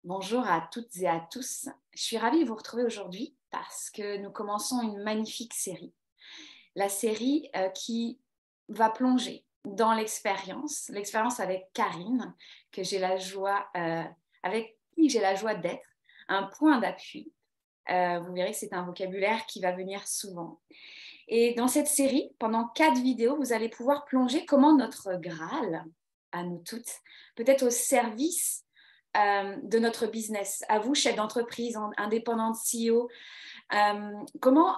Bonjour à toutes et à tous. Je suis ravie de vous retrouver aujourd'hui parce que nous commençons une magnifique série. La série qui va plonger dans l'expérience avec Karine, que j'ai la joie, avec qui j'ai la joie d'être, un point d'appui. Vous verrez que c'est un vocabulaire qui va venir souvent. Et dans cette série, pendant 4 vidéos, vous allez pouvoir plonger comment notre Graal, à nous toutes, peut être au service de notre business. À vous, chef d'entreprise, indépendante, CEO, comment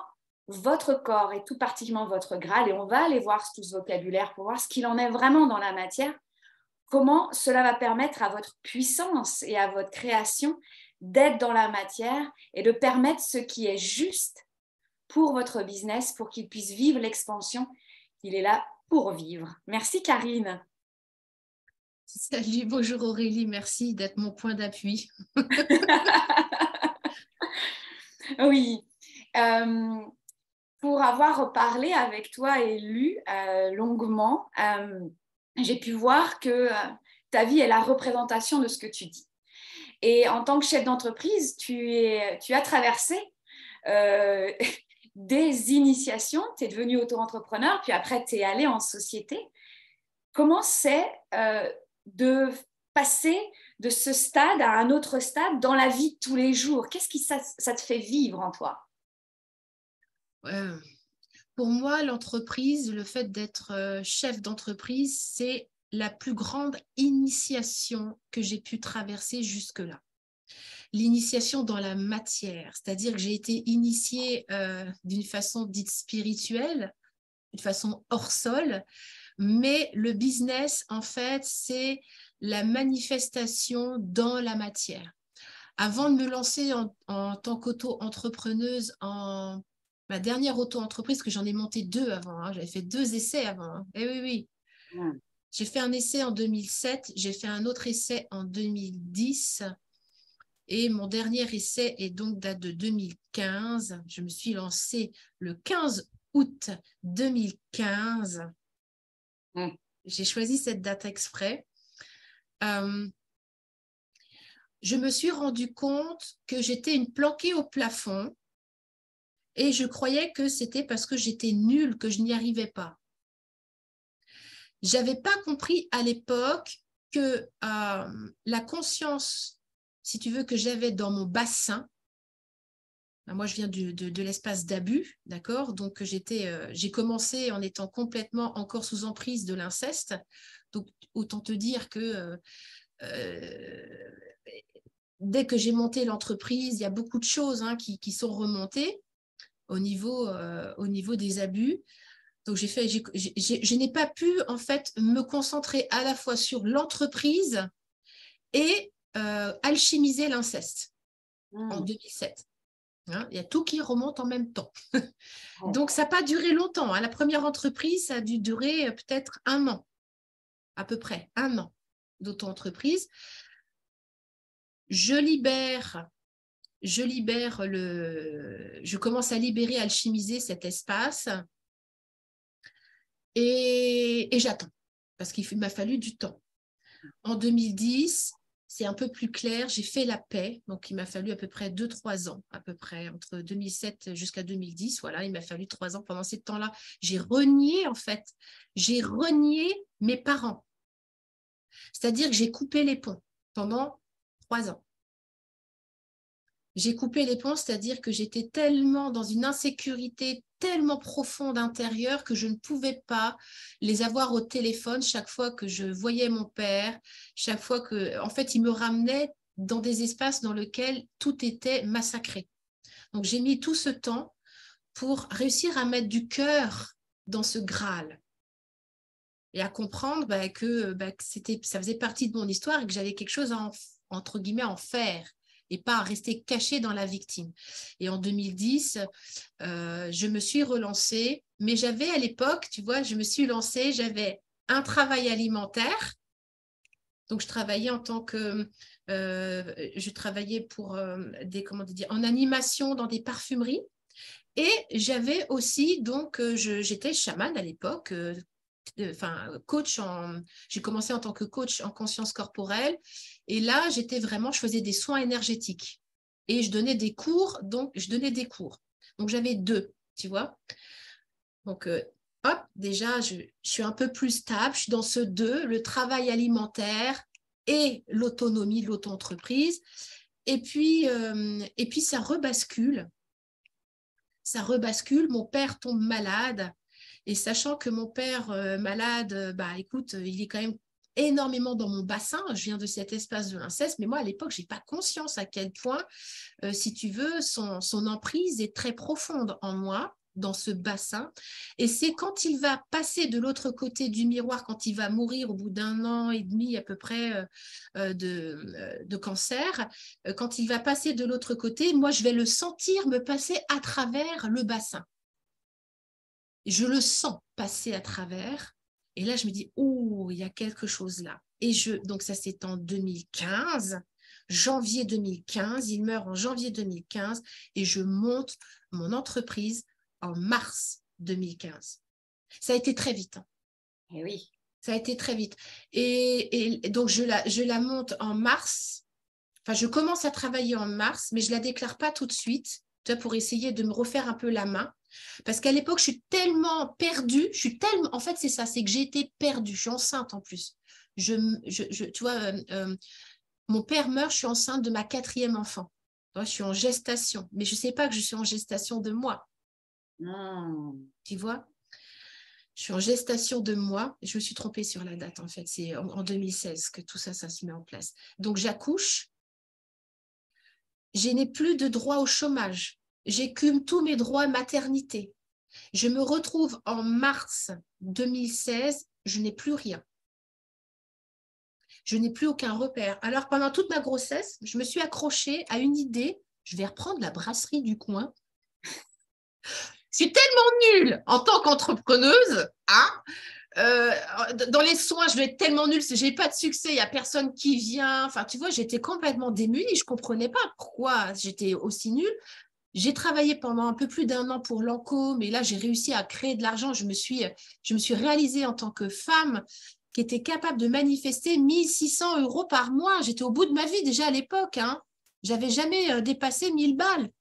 votre corps et tout particulièrement votre Graal, et on va aller voir tout ce vocabulaire pour voir ce qu'il en est vraiment dans la matière, comment cela va permettre à votre puissance et à votre création d'être dans la matière et de permettre ce qui est juste pour votre business, pour qu'il puisse vivre l'expansion qu'il est là pour vivre. Merci Karine. Salut, bonjour Aurélie, merci d'être mon point d'appui. Oui, pour avoir parlé avec toi et lu longuement, j'ai pu voir que ta vie est la représentation de ce que tu dis. Et en tant que chef d'entreprise, tu as traversé euh, des initiations, tu es devenu auto-entrepreneur, puis après tu es allé en société. Comment c'est de passer de ce stade à un autre stade dans la vie de tous les jours? Qu'est-ce que ça te fait vivre en toi? Euh, pour moi, l'entreprise, le fait d'être chef d'entreprise, c'est la plus grande initiation que j'ai pu traverser jusque-là. L'initiation dans la matière, c'est-à-dire que j'ai été initiée d'une façon dite spirituelle, d'une façon hors sol, mais le business, en fait, c'est la manifestation dans la matière. Avant de me lancer en tant qu'auto-entrepreneuse, ma dernière auto-entreprise, que j'en ai monté 2 avant, hein, j'avais fait 2 essais avant. Hein. Eh oui, oui. Mm. J'ai fait un essai en 2007, j'ai fait un autre essai en 2010 et mon dernier essai est donc date de 2015. Je me suis lancée le 15 août 2015. Mm. J'ai choisi cette date exprès. Euh, je me suis rendu compte que j'étais une planquée au plafond et je croyais que c'était parce que j'étais nulle, que je n'y arrivais pas. Je n'avais pas compris à l'époque que la conscience, si tu veux, que j'avais dans mon bassin, moi je viens de l'espace d'abus, d'accord? Donc j'ai commencé en étant complètement encore sous emprise de l'inceste. Donc autant te dire que dès que j'ai monté l'entreprise, il y a beaucoup de choses qui sont remontées au niveau des abus. Donc, je n'ai pas pu, en fait, me concentrer à la fois sur l'entreprise et alchimiser l'inceste en Mm. 2007. Hein, il y a tout qui remonte en même temps. Ouais. Donc, ça n'a pas duré longtemps. Hein. La première entreprise, ça a dû durer peut-être 1 an, à peu près 1 an d'auto-entreprise. Je commence à libérer, alchimiser cet espace et j'attends parce qu'il m'a fallu du temps. En 2010, c'est un peu plus clair, j'ai fait la paix, donc il m'a fallu à peu près 2-3 ans, à peu près, entre 2007 jusqu'à 2010, voilà, il m'a fallu 3 ans. Pendant ces temps-là, j'ai renié mes parents. C'est-à-dire que j'ai coupé les ponts pendant 3 ans. J'ai coupé les ponts, c'est-à-dire que j'étais tellement dans une insécurité tellement profonde intérieure que je ne pouvais pas les avoir au téléphone chaque fois que je voyais mon père, chaque fois que, en fait, il me ramenait dans des espaces dans lesquels tout était massacré. Donc, j'ai mis tout ce temps pour réussir à mettre du cœur dans ce Graal et à comprendre que ça faisait partie de mon histoire et que j'avais quelque chose entre guillemets, à en faire et pas à rester cachée dans la victime. Et en 2010, je me suis relancée, mais j'avais à l'époque, tu vois, je me suis lancée, j'avais un travail alimentaire. Donc, je travaillais je travaillais pour en animation dans des parfumeries. Et j'avais aussi, donc, j'étais chamane à l'époque, j'ai commencé en tant que coach en conscience corporelle. Et là, je faisais des soins énergétiques. Et je donnais des cours. Donc, j'avais 2, tu vois. Donc, hop, déjà, je suis un peu plus stable. Je suis dans ce 2, le travail alimentaire et l'autonomie de l'auto-entreprise. Et puis, ça rebascule. Ça rebascule. Mon père tombe malade. Et sachant que mon père malade, écoute, il est quand même énormément dans mon bassin. Je viens de cet espace de l'inceste, mais moi, à l'époque, je n'ai pas conscience à quel point, si tu veux, son emprise est très profonde en moi, dans ce bassin. Et c'est quand il va passer de l'autre côté du miroir, quand il va mourir au bout d'1 an et demi à peu près de cancer, quand il va passer de l'autre côté, moi, je vais le sentir me passer à travers le bassin. Je le sens passer à travers. Et là, je me dis, oh, il y a quelque chose là. Donc ça, c'est en 2015, janvier 2015. Il meurt en janvier 2015 et je monte mon entreprise en mars 2015. Ça a été très vite. Hein. Et oui. Ça a été très vite. Et donc, je la monte en mars. Enfin, je commence à travailler en mars, mais je ne la déclare pas tout de suite, pour essayer de me refaire un peu la main. Parce qu'à l'époque, je suis tellement perdue, en fait, c'est ça, c'est que j'ai été perdue, je suis enceinte en plus. Tu vois, mon père meurt, je suis enceinte de ma 4e enfant. Je suis en gestation, mais je ne sais pas que je suis en gestation de moi. Tu vois, je suis en gestation de moi. Je me suis trompée sur la date, en fait. C'est en 2016 que tout ça se met en place. Donc, j'accouche. Je n'ai plus de droit au chômage. J'écume tous mes droits maternité. Je me retrouve en mars 2016, je n'ai plus rien. Je n'ai plus aucun repère. Alors, pendant toute ma grossesse, je me suis accrochée à une idée. Je vais reprendre la brasserie du coin. Je suis tellement nulle en tant qu'entrepreneuse. Dans les soins, je vais être tellement nulle. Je n'ai pas de succès, il n'y a personne qui vient. Enfin, tu vois, j'étais complètement démunie. Je ne comprenais pas pourquoi j'étais aussi nulle. J'ai travaillé pendant un peu plus d'1 an pour Lancôme, mais là, j'ai réussi à créer de l'argent. Je me suis réalisée en tant que femme qui était capable de manifester 1 600 € par mois. J'étais au bout de ma vie déjà à l'époque. Hein. Je n'avais jamais dépassé 1 000 balles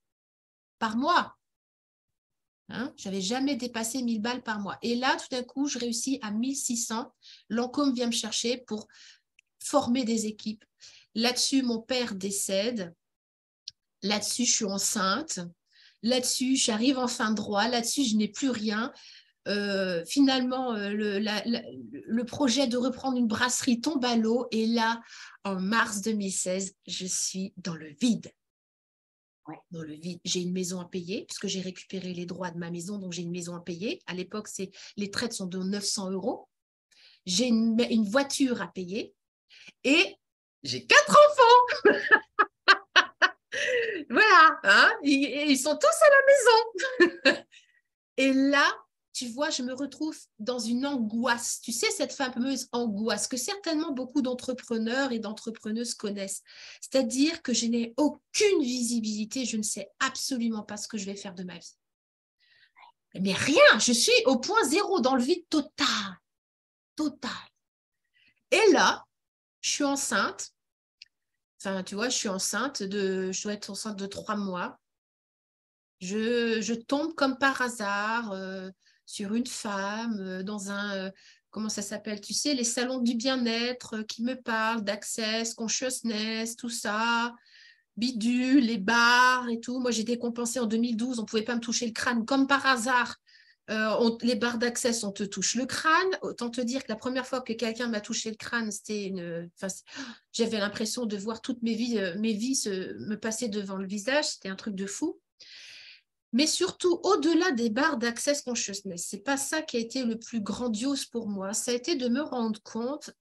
par mois. Hein. Je n'avais jamais dépassé 1 000 balles par mois. Et là, tout d'un coup, je réussis à 1 600. Lancôme vient me chercher pour former des équipes. Là-dessus, mon père décède. Là-dessus, je suis enceinte. Là-dessus, j'arrive en fin de droit. Là-dessus, je n'ai plus rien. Finalement, le projet de reprendre une brasserie tombe à l'eau. Et là, en mars 2016, je suis dans le vide. Ouais. Dans le vide. J'ai une maison à payer, puisque j'ai récupéré les droits de ma maison, donc j'ai une maison à payer. À l'époque, les traites sont de 900 €. J'ai une voiture à payer et j'ai 4 enfants. Voilà, hein, ils sont tous à la maison. Et là, tu vois, je me retrouve dans une angoisse. Tu sais, cette fameuse angoisse que certainement beaucoup d'entrepreneurs et d'entrepreneuses connaissent. C'est-à-dire que je n'ai aucune visibilité, je ne sais absolument pas ce que je vais faire de ma vie. Mais rien, je suis au point zéro, dans le vide total. Total. Et là, je suis enceinte. Enfin, tu vois, je dois être enceinte de 3 mois. Je tombe comme par hasard sur une femme dans un, comment ça s'appelle, tu sais, les salons du bien-être qui me parlent d'Access, Consciousness, tout ça, bidule, les bars et tout. Moi, j'ai décompensé en 2012, on ne pouvait pas me toucher le crâne comme par hasard. Les barres d'Access, on te touche le crâne. Autant te dire que la première fois que quelqu'un m'a touché le crâne, j'avais l'impression de voir toutes mes vies me passer devant le visage. C'était un truc de fou. Mais surtout, au-delà des barres d'Access Consciousness, ce n'est pas ça qui a été le plus grandiose pour moi. Ça a été de me rendre compte,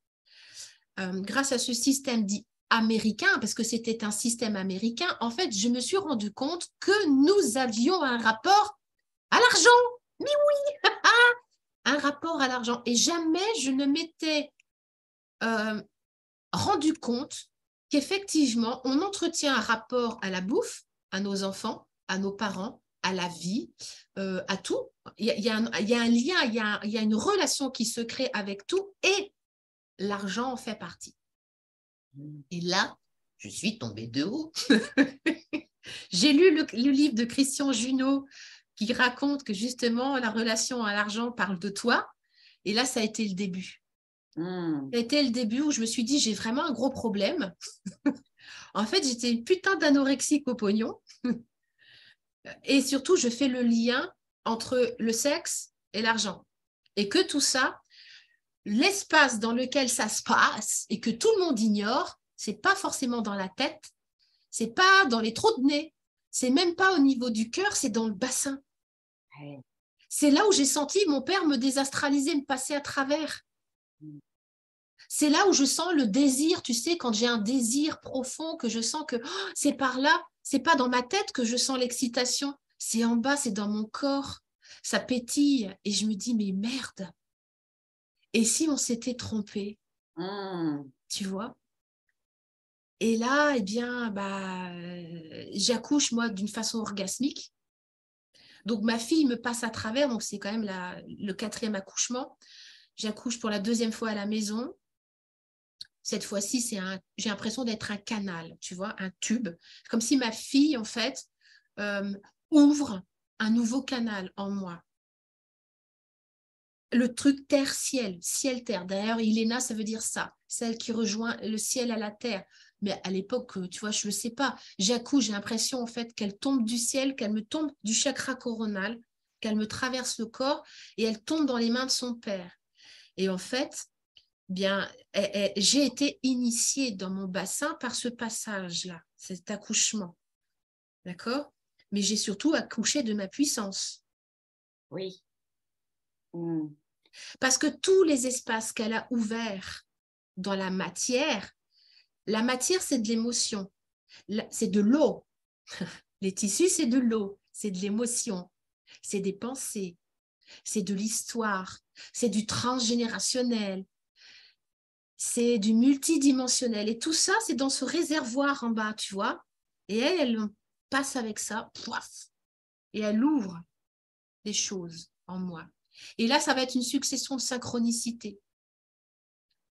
grâce à ce système dit américain, parce que c'était un système américain, en fait, je me suis rendu compte que nous avions un rapport à l'argent. Mais oui, un rapport à l'argent. Et jamais je ne m'étais rendu compte qu'effectivement, on entretient un rapport à la bouffe, à nos enfants, à nos parents, à la vie, à tout. Il y a un lien, il y a une relation qui se crée avec tout et l'argent en fait partie. Et là, je suis tombée de haut. J'ai lu le livre de Christian Junot qui raconte que justement la relation à l'argent parle de toi. Et là, ça a été le début. Ça a été le début où je me suis dit, j'ai vraiment un gros problème. En fait, j'étais une putain d'anorexique au pognon. Et surtout, je fais le lien entre le sexe et l'argent. Et que tout ça, l'espace dans lequel ça se passe et que tout le monde ignore, c'est pas forcément dans la tête, c'est pas dans les trous de nez, c'est même pas au niveau du cœur, c'est dans le bassin. Ouais. C'est là où j'ai senti mon père me désastraliser, me passer à travers. C'est là où je sens le désir, tu sais, quand j'ai un désir profond, que je sens que c'est par là, c'est pas dans ma tête que je sens l'excitation, c'est en bas, c'est dans mon corps, ça pétille et je me dis mais merde. Et si on s'était trompé, tu vois? Et là, eh bien, j'accouche moi d'une façon orgasmique. Donc ma fille me passe à travers, donc c'est quand même le 4e accouchement. J'accouche pour la 2e fois à la maison. Cette fois-ci, j'ai l'impression d'être un canal, tu vois, un tube. Comme si ma fille, en fait, ouvre un nouveau canal en moi. Le truc terre-ciel, ciel-terre. D'ailleurs, Iléna, ça veut dire ça, celle qui rejoint le ciel à la terre. Mais à l'époque, tu vois, je ne sais pas. J'accouche, j'ai l'impression, en fait, qu'elle tombe du ciel, qu'elle me tombe du chakra coronal, qu'elle me traverse le corps et elle tombe dans les mains de son père. Et en fait, bien, j'ai été initiée dans mon bassin par ce passage-là, cet accouchement. D'accord? Mais j'ai surtout accouché de ma puissance. Oui. Parce que tous les espaces qu'elle a ouverts dans la matière, c'est de l'émotion, c'est de l'eau. Les tissus, c'est de l'eau, c'est de l'émotion, c'est des pensées, c'est de l'histoire, c'est du transgénérationnel, c'est du multidimensionnel. Et tout ça, c'est dans ce réservoir en bas, tu vois. Et elle passe avec ça, poif, et elle ouvre des choses en moi. Et là, ça va être une succession de synchronicités.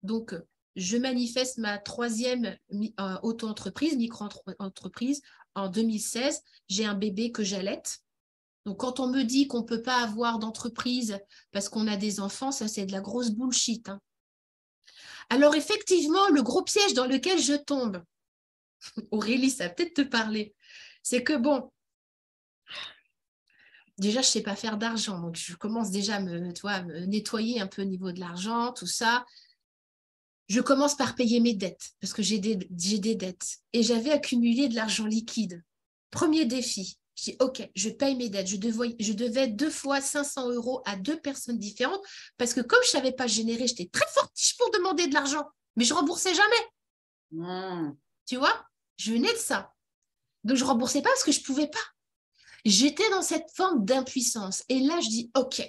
Donc, je manifeste ma 3e auto-entreprise, micro-entreprise, en 2016. J'ai un bébé que j'allaite. Donc, quand on me dit qu'on ne peut pas avoir d'entreprise parce qu'on a des enfants, ça, c'est de la grosse bullshit. Hein. Alors, effectivement, le gros piège dans lequel je tombe, Aurélie, ça va peut-être te parler, c'est que, bon, déjà, je ne sais pas faire d'argent. Donc, je commence déjà à me nettoyer un peu au niveau de l'argent, tout ça. Je commence par payer mes dettes, parce que j'ai des dettes. Et j'avais accumulé de l'argent liquide. Premier défi, je dis, OK, je paye mes dettes. Je devais 2 fois 500 € à 2 personnes différentes, parce que comme je ne savais pas générer, j'étais très fortiche pour demander de l'argent, mais je ne remboursais jamais. Tu vois, je venais de ça. Donc, je ne remboursais pas parce que je ne pouvais pas. J'étais dans cette forme d'impuissance. Et là, je dis, OK,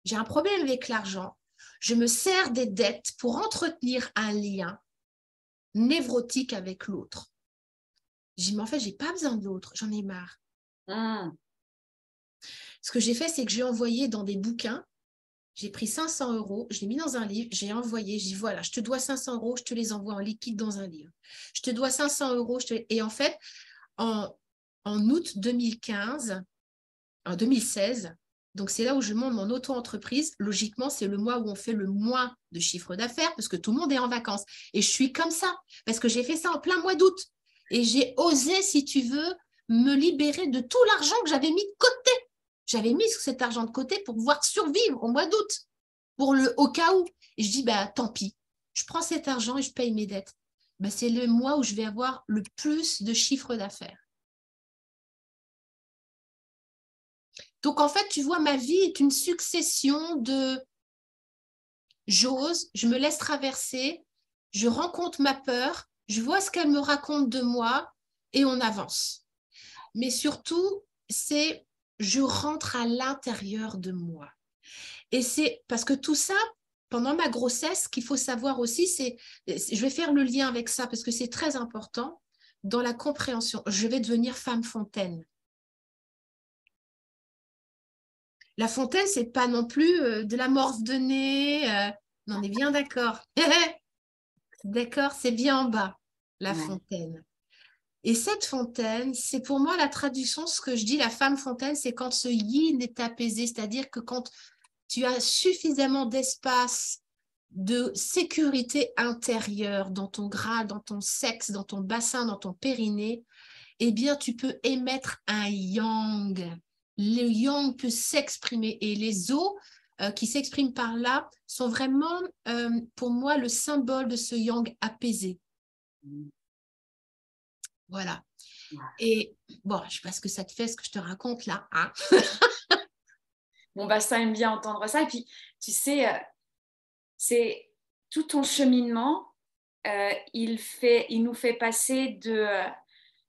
j'ai un problème avec l'argent. Je me sers des dettes pour entretenir un lien névrotique avec l'autre. Je dis, mais en fait, je n'ai pas besoin de l'autre, j'en ai marre. Ce que j'ai fait, c'est que j'ai envoyé dans des bouquins, j'ai pris 500 €, je l'ai mis dans un livre, j'ai envoyé, je dis, voilà, je te dois 500 €, je te les envoie en liquide dans un livre. Je te dois 500 €, et en fait, en août 2015, en 2016, donc c'est là où je monte mon auto-entreprise. Logiquement, c'est le mois où on fait le moins de chiffre d'affaires parce que tout le monde est en vacances. Et je suis comme ça parce que j'ai fait ça en plein mois d'août. Et j'ai osé, si tu veux, me libérer de tout l'argent que j'avais mis de côté. J'avais mis cet argent de côté pour pouvoir survivre au mois d'août, au cas où. Et je dis, tant pis, je prends cet argent et je paye mes dettes. C'est le mois où je vais avoir le plus de chiffre d'affaires. Donc, en fait, tu vois, ma vie est une succession de j'ose, je me laisse traverser, je rencontre ma peur, je vois ce qu'elle me raconte de moi et on avance. Mais surtout, c'est je rentre à l'intérieur de moi. Et c'est parce que tout ça, pendant ma grossesse, ce qu'il faut savoir aussi, c'est, je vais faire le lien avec ça parce que c'est très important dans la compréhension. Je vais devenir femme fontaine. La fontaine, c'est pas non plus de la morve de nez. On est bien d'accord. D'accord, c'est bien en bas, la Ouais. fontaine. Et cette fontaine, c'est pour moi la traduction, ce que je dis, la femme fontaine, c'est quand ce yin est apaisé, c'est-à-dire que quand tu as suffisamment d'espace, de sécurité intérieure dans ton Graal, dans ton sexe, dans ton bassin, dans ton périnée, eh bien, tu peux émettre un yang. Le yang peut s'exprimer et les os qui s'expriment par là sont vraiment, pour moi, le symbole de ce yang apaisé. Voilà. Et bon, je ne sais pas ce que ça te fait, ce que je te raconte là. Hein. Mon bassin aime bien entendre ça. Et puis, tu sais, c'est tout ton cheminement, il nous fait passer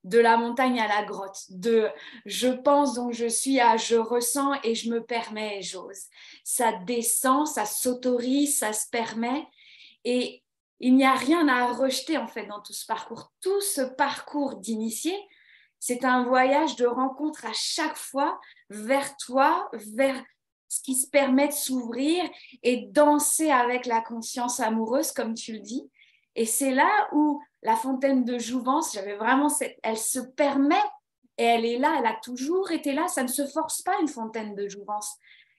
de la montagne à la grotte, de je pense donc je suis à je ressens et je me permets et j'ose. Ça descend, ça s'autorise, ça se permet et il n'y a rien à rejeter en fait dans tout ce parcours. Tout ce parcours d'initié, c'est un voyage de rencontre à chaque fois vers toi, vers ce qui se permet de s'ouvrir et danser avec la conscience amoureuse, comme tu le dis. Et c'est là où la fontaine de jouvence, elle se permet et elle est là, elle a toujours été là. Ça ne se force pas une fontaine de jouvence.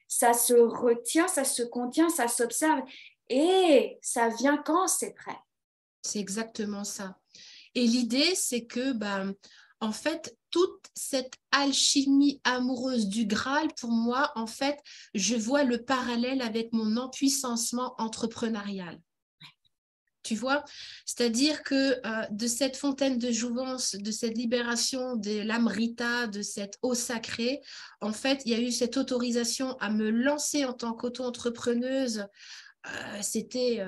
Ça se retient, ça se contient, ça s'observe et ça vient quand c'est prêt. C'est exactement ça. Et l'idée, c'est que, ben, en fait, toute cette alchimie amoureuse du Graal, pour moi, en fait, je vois le parallèle avec mon empuissancement entrepreneurial. Tu vois, c'est-à-dire que de cette fontaine de jouvence, de cette libération de l'amrita, de cette eau sacrée, en fait, il y a eu cette autorisation à me lancer en tant qu'auto-entrepreneuse. C'était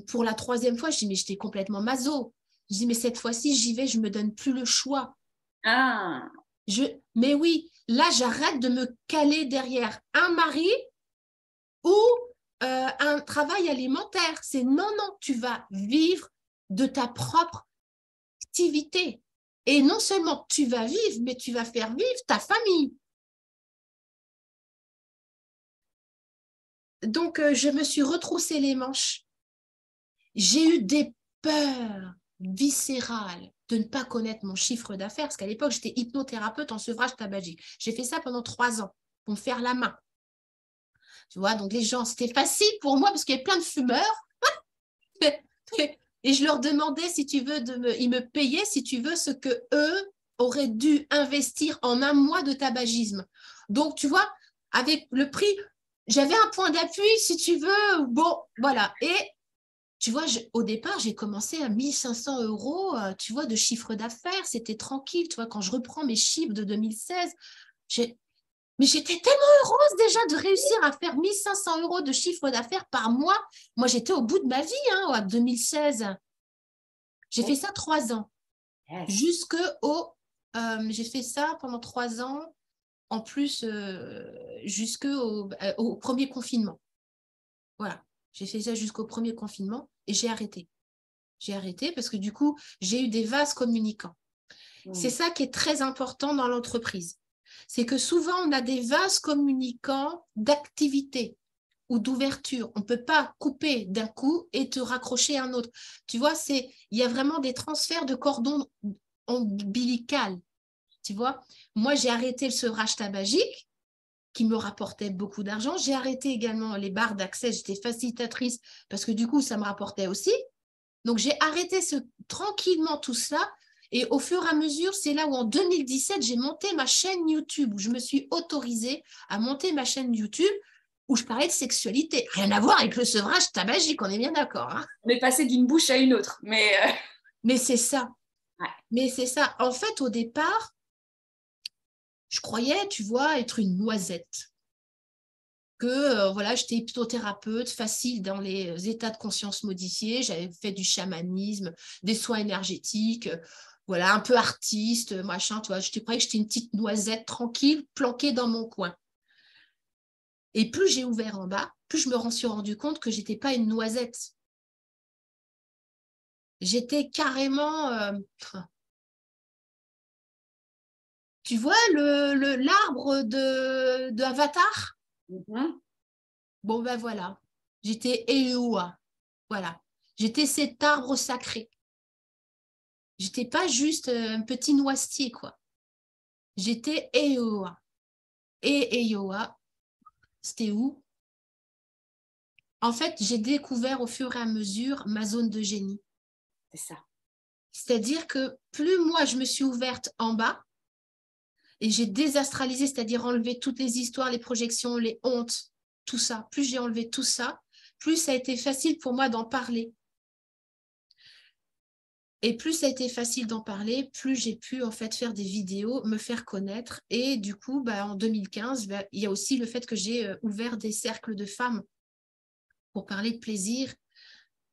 pour la troisième fois, je dis, mais j'étais complètement maso. Je dis, mais cette fois-ci, j'y vais, je ne me donne plus le choix. Ah, Mais oui, là, j'arrête de me caler derrière un mari ou un travail alimentaire. C'est non, non, tu vas vivre de ta propre activité. Et non seulement tu vas vivre, mais tu vas faire vivre ta famille. Donc, je me suis retroussé les manches. J'ai eu des peurs viscérales de ne pas connaître mon chiffre d'affaires, parce qu'à l'époque, j'étais hypnothérapeute en sevrage tabagique. J'ai fait ça pendant 3 ans pour me faire la main. Tu vois, donc les gens, c'était facile pour moi parce qu'il y avait plein de fumeurs. Et je leur demandais, si tu veux, ils me payaient, si tu veux, ce que eux auraient dû investir en un mois de tabagisme. Donc, tu vois, avec le prix, j'avais un point d'appui, si tu veux. Bon, voilà. Et tu vois, au départ, j'ai commencé à 1500 euros, tu vois, de chiffre d'affaires. C'était tranquille, tu vois, quand je reprends mes chiffres de 2016, mais j'étais tellement heureuse déjà de réussir à faire 1500 euros de chiffre d'affaires par mois. Moi, j'étais au bout de ma vie, hein, en 2016. J'ai fait ça 3 ans. yes. J'ai fait ça pendant 3 ans, en plus, au premier confinement. Voilà. J'ai fait ça jusqu'au premier confinement et j'ai arrêté. J'ai arrêté parce que du coup, j'ai eu des vases communicants. C'est ça qui est très important dans l'entreprise. C'est que souvent, on a des vases communicants d'activité ou d'ouverture. On ne peut pas couper d'un coup et te raccrocher à un autre. Tu vois, il y a vraiment des transferts de cordon ombilical. Tu vois, moi, j'ai arrêté le sevrage tabagique qui me rapportait beaucoup d'argent. J'ai arrêté également les barres d'accès. J'étais facilitatrice parce que du coup, ça me rapportait aussi. Donc, j'ai arrêté tranquillement tout cela. Et au fur et à mesure, c'est là où en 2017, j'ai monté ma chaîne YouTube, où je me suis autorisée à monter ma chaîne YouTube, où je parlais de sexualité. Rien à voir avec le sevrage tabagique, on est bien d'accord. Hein. On est passé d'une bouche à une autre, mais Mais c'est ça. ouais. Mais c'est ça. En fait, au départ, je croyais, tu vois, être une noisette. Que voilà, j'étais hypnothérapeute, facile dans les états de conscience modifiés. J'avais fait du chamanisme, des soins énergétiques, voilà, un peu artiste, machin, tu vois. Je croyais que j'étais une petite noisette tranquille, planquée dans mon coin. Et plus j'ai ouvert en bas, plus je me suis rendu compte que j'étais pas une noisette. J'étais carrément, tu vois, l'arbre de Avatar. Mhm. Bon, ben voilà. J'étais Eoa. Voilà. J'étais cet arbre sacré. J'étais pas juste un petit noisetier, quoi. J'étais Eoa. Et Eoa, c'était où? En fait, j'ai découvert au fur et à mesure ma zone de génie. C'est ça. C'est-à-dire que plus moi, je me suis ouverte en bas et j'ai désastralisé, c'est-à-dire enlevé toutes les histoires, les projections, les hontes, tout ça. Plus j'ai enlevé tout ça, plus ça a été facile pour moi d'en parler. Et plus ça a été facile d'en parler, plus j'ai pu en fait faire des vidéos, me faire connaître. Et du coup, bah, en 2015, bah, il y a aussi le fait que j'ai ouvert des cercles de femmes pour parler de plaisir.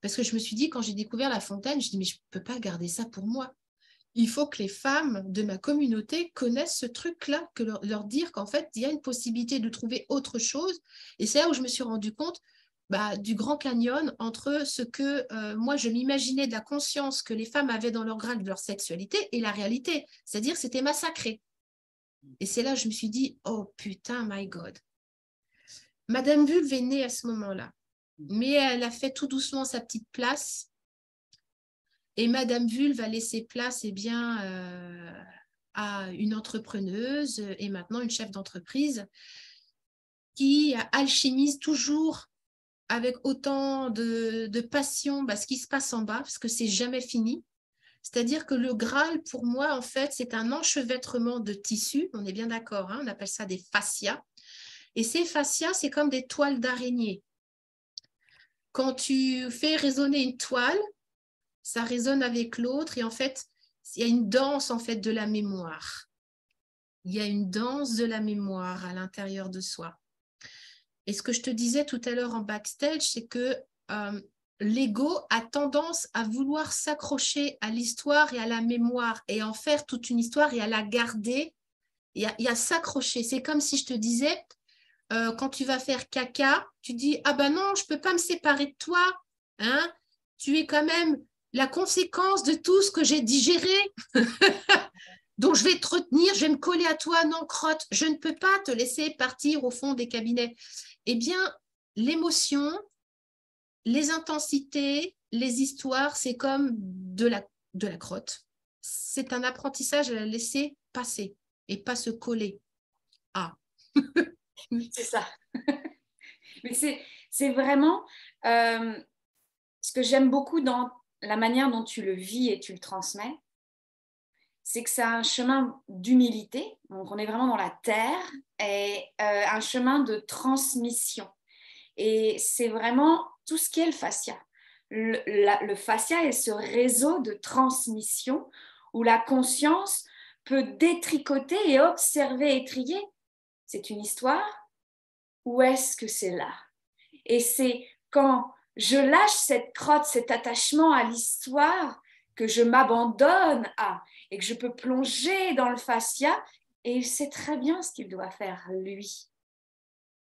Parce que je me suis dit, quand j'ai découvert La Fontaine, je dis, mais je ne peux pas garder ça pour moi. Il faut que les femmes de ma communauté connaissent ce truc-là, que leur dire qu'en fait, il y a une possibilité de trouver autre chose. Et c'est là où je me suis rendu compte bah, du grand canyon entre ce que moi, je m'imaginais de la conscience que les femmes avaient dans leur grain de leur sexualité et la réalité. C'est-à-dire que c'était massacré. Et c'est là que je me suis dit, oh putain, my God. Madame Vulve est née à ce moment-là. Mais elle a fait tout doucement sa petite place. Et Madame Vulve va laisser place bien, à une entrepreneuse et maintenant une chef d'entreprise qui alchimise toujours avec autant de passion ce qui se passe en bas, parce que c'est jamais fini. C'est-à-dire que le Graal, pour moi, en fait, c'est un enchevêtrement de tissus. On est bien d'accord, hein, on appelle ça des fascias. Et ces fascias, c'est comme des toiles d'araignée. Quand tu fais résonner une toile, ça résonne avec l'autre et en fait, il y a une danse en fait de la mémoire. Il y a une danse de la mémoire à l'intérieur de soi. Et ce que je te disais tout à l'heure en backstage, c'est que l'ego a tendance à vouloir s'accrocher à l'histoire et à la mémoire et en faire toute une histoire et à la garder et à s'accrocher. C'est comme si je te disais, quand tu vas faire caca, tu dis, ah ben non, je ne peux pas me séparer de toi. Hein, tu es quand même la conséquence de tout ce que j'ai digéré. Donc, je vais te retenir, je vais me coller à toi, non, crotte, je ne peux pas te laisser partir au fond des cabinets. Eh bien, l'émotion, les intensités, les histoires, c'est comme de la crotte. C'est un apprentissage à la laisser passer et pas se coller à. C'est ça. Mais c'est vraiment ce que j'aime beaucoup dans la manière dont tu le vis et tu le transmets, c'est que c'est un chemin d'humilité. Donc, on est vraiment dans la terre et un chemin de transmission. Et c'est vraiment tout ce qui est le fascia. Le fascia est ce réseau de transmission où la conscience peut détricoter et observer et trier. C'est une histoire? Où est-ce que c'est là? Et c'est quand je lâche cette crotte, cet attachement à l'histoire, que je m'abandonne à et que je peux plonger dans le fascia et il sait très bien ce qu'il doit faire, lui.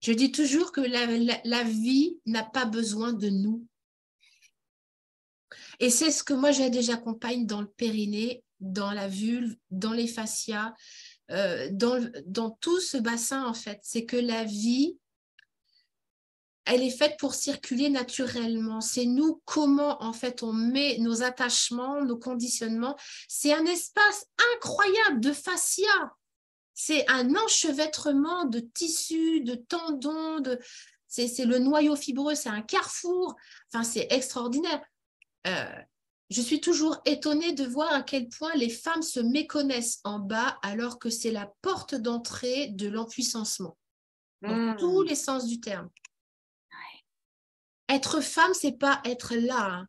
Je dis toujours que la vie n'a pas besoin de nous. Et c'est ce que moi j'accompagne dans le périnée, dans la vulve, dans les fascias, dans tout ce bassin en fait. C'est que la vie, elle est faite pour circuler naturellement. C'est nous comment en fait on met nos attachements, nos conditionnements. C'est un espace incroyable de fascia. C'est un enchevêtrement de tissus, de tendons, c'est le noyau fibreux, c'est un carrefour. Enfin, c'est extraordinaire. Je suis toujours étonnée de voir à quel point les femmes se méconnaissent en bas alors que c'est la porte d'entrée de l'empuissancement, dans tous les sens du terme. Être femme, c'est pas être là. Hein.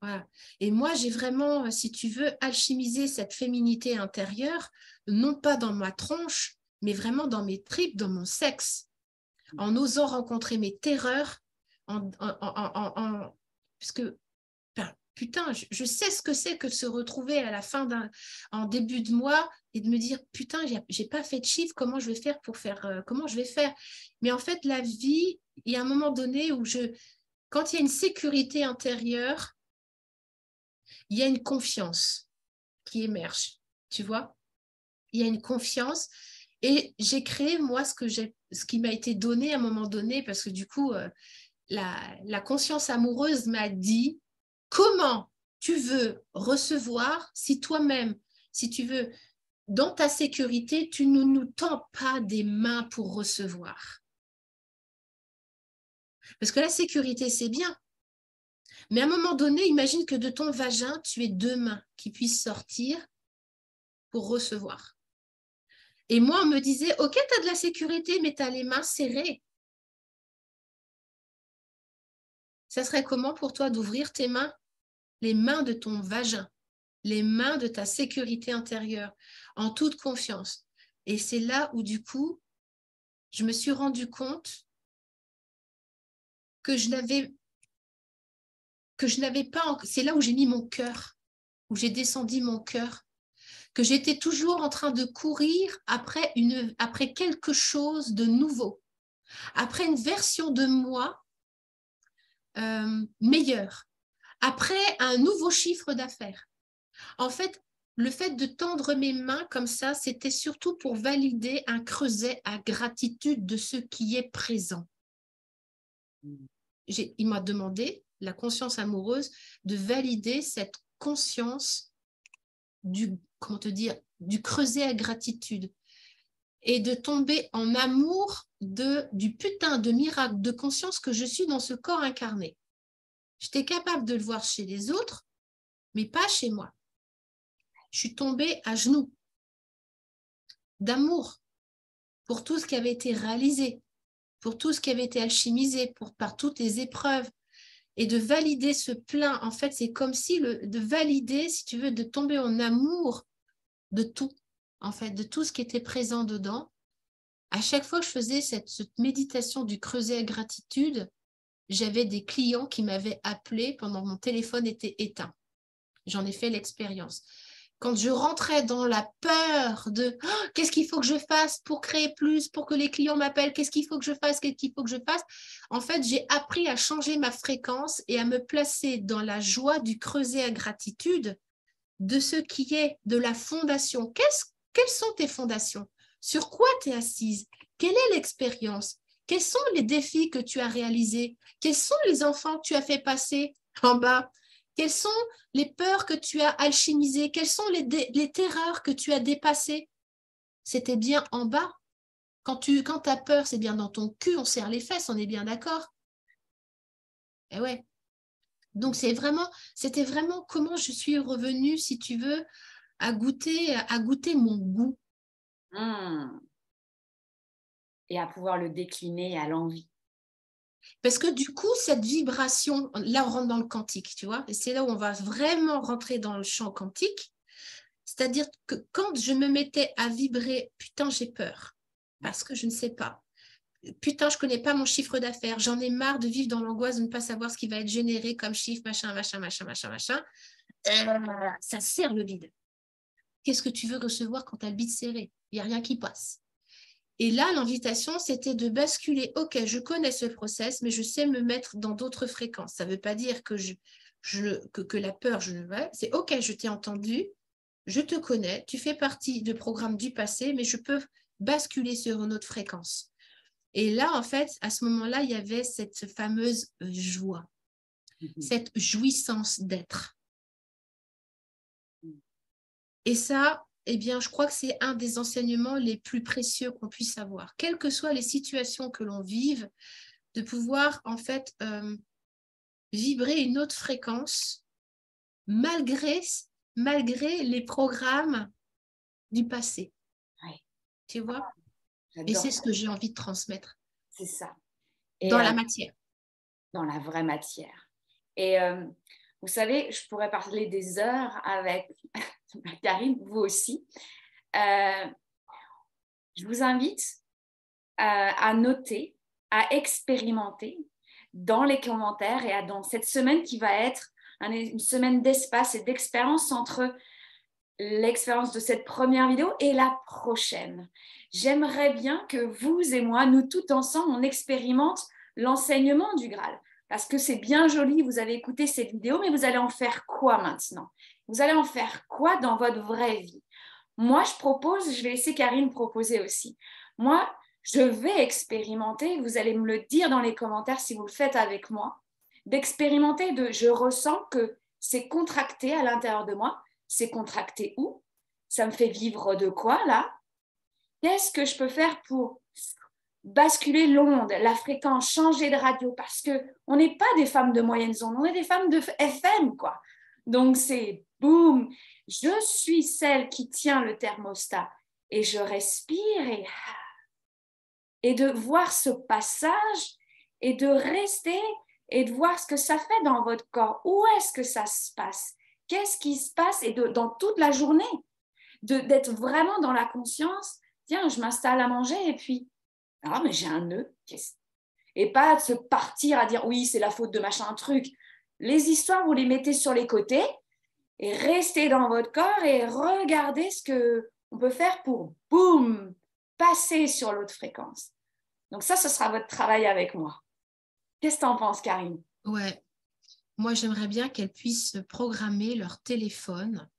Voilà. Et moi, j'ai vraiment, si tu veux, alchimisé cette féminité intérieure, non pas dans ma tronche, mais vraiment dans mes tripes, dans mon sexe, en osant rencontrer mes terreurs, puisque putain, je sais ce que c'est que de se retrouver à la fin en début de mois et de me dire putain, j'ai pas fait de chiffre, comment je vais faire pour faire, comment je vais faire. Mais en fait, la vie, il y a un moment donné où quand il y a une sécurité intérieure, il y a une confiance qui émerge, tu vois. Il y a une confiance Et j'ai créé, moi, ce qui m'a été donné à un moment donné, parce que du coup, la conscience amoureuse m'a dit comment tu veux recevoir si toi-même, si tu veux, dans ta sécurité, tu ne nous tends pas des mains pour recevoir. Parce que la sécurité, c'est bien. Mais à un moment donné, imagine que de ton vagin, tu aies 2 mains qui puissent sortir pour recevoir. Et moi, on me disait, OK, tu as de la sécurité, mais tu as les mains serrées. Ça serait comment pour toi d'ouvrir tes mains? Les mains de ton vagin, les mains de ta sécurité intérieure, en toute confiance. Et c'est là où, du coup, je me suis rendu compte que je n'avais pas, c'est là où j'ai mis mon cœur, où j'ai descendu mon cœur, que j'étais toujours en train de courir après quelque chose de nouveau, après une version de moi meilleure, après un nouveau chiffre d'affaires. En fait, le fait de tendre mes mains comme ça, c'était surtout pour valider un creuset à gratitude de ce qui est présent. Il m'a demandé, la conscience amoureuse, de valider cette conscience du creuset à gratitude et de tomber en amour du putain de miracle de conscience que je suis dans ce corps incarné. J'étais capable de le voir chez les autres, mais pas chez moi. Je suis tombée à genoux d'amour pour tout ce qui avait été réalisé, pour tout ce qui avait été alchimisé, par toutes les épreuves, et de valider ce plein. En fait, c'est comme si de valider, si tu veux, de tomber en amour de tout, en fait, de tout ce qui était présent dedans. À chaque fois que je faisais cette méditation du creuset à gratitude, j'avais des clients qui m'avaient appelé pendant que mon téléphone était éteint. J'en ai fait l'expérience. Quand je rentrais dans la peur de qu'est-ce qu'il faut que je fasse pour créer plus, pour que les clients m'appellent, qu'est-ce qu'il faut que je fasse, en fait, j'ai appris à changer ma fréquence et à me placer dans la joie du creuset à gratitude de ce qui est de la fondation. Quelles sont tes fondations? Sur quoi tu es assise? Quelle est l'expérience? Quels sont les défis que tu as réalisés? Quels sont les enfants que tu as fait passer en bas? Quelles sont les peurs que tu as alchimisées? Quelles sont les terreurs que tu as dépassées? C'était bien en bas. Quand tu as peur, c'est bien dans ton cul, on serre les fesses, on est bien d'accord? Eh ouais. Donc, c'était vraiment comment je suis revenue, si tu veux, à goûter mon goût. Et à pouvoir le décliner à l'envie. Parce que du coup, cette vibration, là, on rentre dans le quantique, tu vois, et c'est là où on va vraiment rentrer dans le champ quantique. C'est-à-dire que quand je me mettais à vibrer, putain, j'ai peur, parce que je ne sais pas. Putain, je ne connais pas mon chiffre d'affaires. J'en ai marre de vivre dans l'angoisse de ne pas savoir ce qui va être généré comme chiffre, machin. Ça serre le vide. Qu'est-ce que tu veux recevoir quand tu as le bide serré? Il n'y a rien qui passe. Et là, l'invitation, c'était de basculer. OK, je connais ce process, mais je sais me mettre dans d'autres fréquences. Ça ne veut pas dire que la peur, c'est OK, je t'ai entendu, je te connais, tu fais partie de programmes du passé, mais je peux basculer sur une autre fréquence. Et là, en fait, à ce moment-là, il y avait cette fameuse joie, cette jouissance d'être. Et ça, eh bien, je crois que c'est un des enseignements les plus précieux qu'on puisse avoir. Quelles que soient les situations que l'on vive, de pouvoir, en fait, vibrer une autre fréquence malgré les programmes du passé. Ouais. Tu vois? J'adore. Et c'est ce que j'ai envie de transmettre. C'est ça. Et dans la matière. Dans la vraie matière. Et vous savez, je pourrais parler des heures avec Karine, vous aussi. Je vous invite à noter, à expérimenter dans les commentaires et dans cette semaine qui va être une semaine d'espace et d'expérience entre l'expérience de cette première vidéo et la prochaine. J'aimerais bien que vous et moi, nous tous ensemble, on expérimente l'enseignement du Graal. Parce que c'est bien joli, vous avez écouté cette vidéo, mais vous allez en faire quoi maintenant? Vous allez en faire quoi dans votre vraie vie? Moi, je propose, je vais laisser Karine proposer aussi. Moi, je vais expérimenter, vous allez me le dire dans les commentaires si vous le faites avec moi, d'expérimenter, je ressens que c'est contracté à l'intérieur de moi. C'est contracté où? Ça me fait vivre de quoi là? Qu'est-ce que je peux faire pour basculer l'onde, la fréquence, changer de radio? Parce qu'on n'est pas des femmes de moyennes ondes, on est des femmes de FM, quoi. Donc c'est boum, je suis celle qui tient le thermostat et je respire et de voir ce passage et de rester et de voir ce que ça fait dans votre corps. Où est-ce que ça se passe? Qu'est-ce qui se passe? Et dans toute la journée, d'être vraiment dans la conscience. Tiens, je m'installe à manger et puis, ah, mais j'ai un nœud. Et pas de se partir à dire, oui, c'est la faute de machin, un truc. Les histoires, vous les mettez sur les côtés et restez dans votre corps et regardez ce qu'on peut faire pour, boum, passer sur l'autre fréquence. Donc ça, ce sera votre travail avec moi. Qu'est-ce que tu en penses, Karine? Ouais. Moi, j'aimerais bien qu'elles puissent programmer leur téléphone,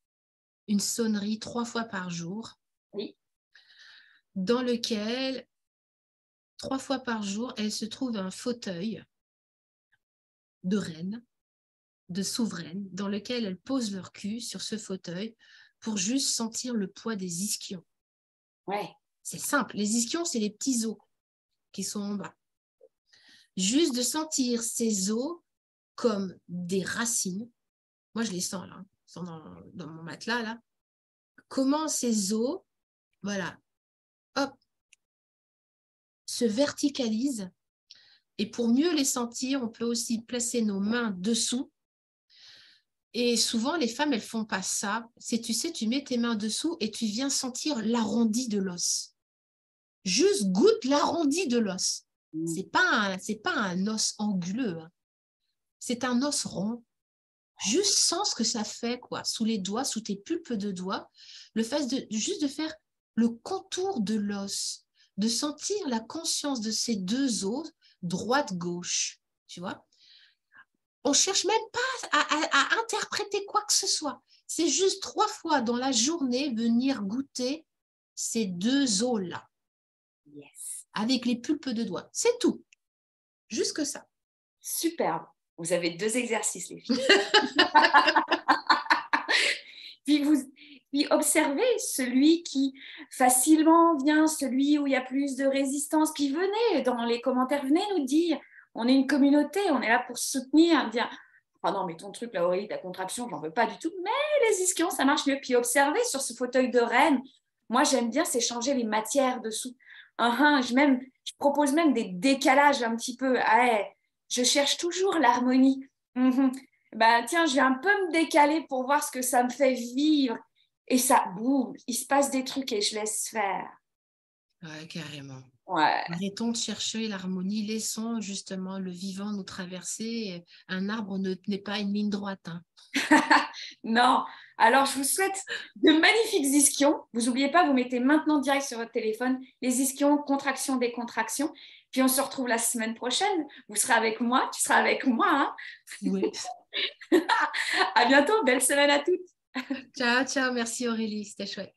une sonnerie 3 fois par jour, oui, dans lequel 3 fois par jour, elles se trouvent un fauteuil de reine, de souveraine, dans lequel elles posent leur cul sur ce fauteuil pour juste sentir le poids des ischions. ouais. C'est simple. Les ischions, c'est les petits os qui sont en bas. Juste de sentir ces os comme des racines. Moi, je les sens là, ils sont dans mon matelas là. Comment ces os, voilà, hop, se verticalisent. Et pour mieux les sentir, on peut aussi placer nos mains dessous. Et souvent, les femmes, elles font pas ça. C'est, tu sais, tu mets tes mains dessous et tu viens sentir l'arrondi de l'os. Juste goûte l'arrondi de l'os. C'est pas un os anguleux. Hein. C'est un os rond. Juste sens ce que ça fait, quoi, sous les doigts, sous tes pulpes de doigts. Le fait juste de faire le contour de l'os, de sentir la conscience de ces deux os, droite-gauche, tu vois. On ne cherche même pas à interpréter quoi que ce soit. C'est juste 3 fois dans la journée venir goûter ces deux os-là. Yes. Avec les pulpes de doigts. C'est tout. Juste que ça. Superbe. Vous avez 2 exercices, les filles. Puis observez celui qui facilement vient, celui où il y a plus de résistance. Puis venez dans les commentaires, venez nous dire. On est une communauté, on est là pour se soutenir, dire ah non, mais ton truc là, Aurélie, ta contraction, j'en veux pas du tout. Mais les ischions, ça marche mieux. Puis observez sur ce fauteuil de reine. Moi, j'aime bien, c'est changer les matières dessous. Je propose même des décalages un petit peu. Je cherche toujours l'harmonie. Tiens, je vais un peu me décaler pour voir ce que ça me fait vivre. Et ça, boum, il se passe des trucs et je laisse faire. Ouais, carrément. Ouais. Arrêtons de chercher l'harmonie, laissons justement le vivant nous traverser. Un arbre n'est pas une ligne droite. Hein. Non. Alors, je vous souhaite de magnifiques ischions. Vous n'oubliez pas, vous mettez maintenant direct sur votre téléphone les ischions, contraction, décontraction. Puis on se retrouve la semaine prochaine. Vous serez avec moi, tu seras avec moi. Hein. Oui. À bientôt, belle semaine à toutes. Ciao, ciao, merci Aurélie, c'était chouette.